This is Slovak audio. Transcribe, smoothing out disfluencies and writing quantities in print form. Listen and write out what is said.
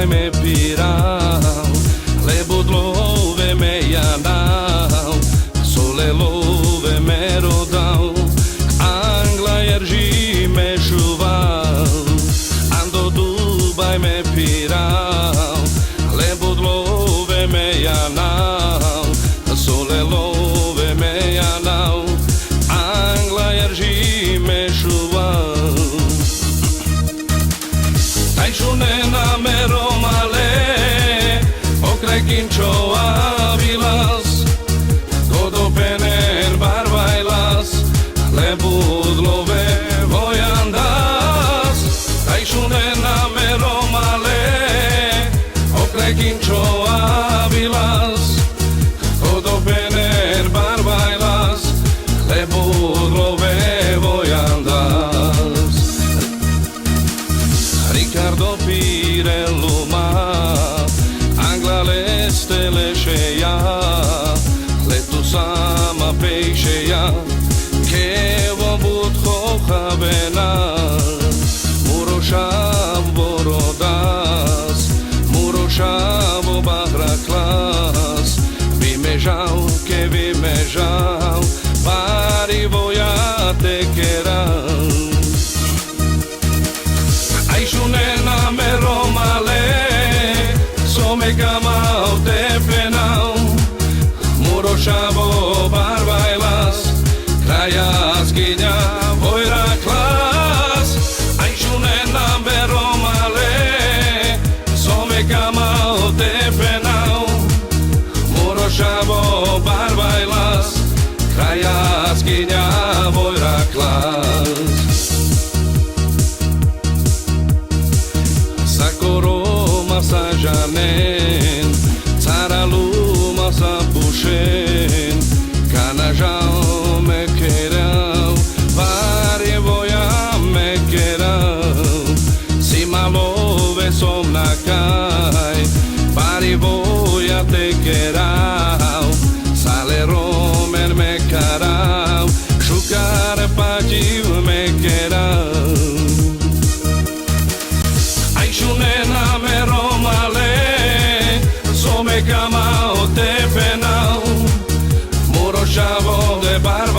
Dubaj me pirao, lebo dlove me janao, sole love me rodao, Angla jerži me čuvao, ando Dubaj me pirao, lebo dlove me janao, sole love me janao, Angla jerži me čuvao. Tajšunena me romale, okraj kinčova vilas, godo pener barbailas, lebudlove vojandas. Tajšunena me romale, okraj kinčova vilas, godo pener barbailas, lebudlove vojandas. Ricardo Pirelluma, Angla leste leșeia, letu sama peixeia, che vobut hoha vena, muroșav borodas, muroșav bahraklas, vimejau che vimejau, pari voia te kerau. Tajšunena me romale, so me gamau te penau, murošavo barbailas, krajaskinja vojraklas. Tajšunena me romale, so me gamau te penau, murošavo barbailas, krajaskinja vojraklas. Sakoroma sa žanen, caraluma sa pušen, kanažao me kerau, pare voja me kerau, si malove som na kaj, pare voja te kerau, sale romer me karau, šukar pativ me kerau. Tajšunena me romale, so me gamao te penau, murošavo de bar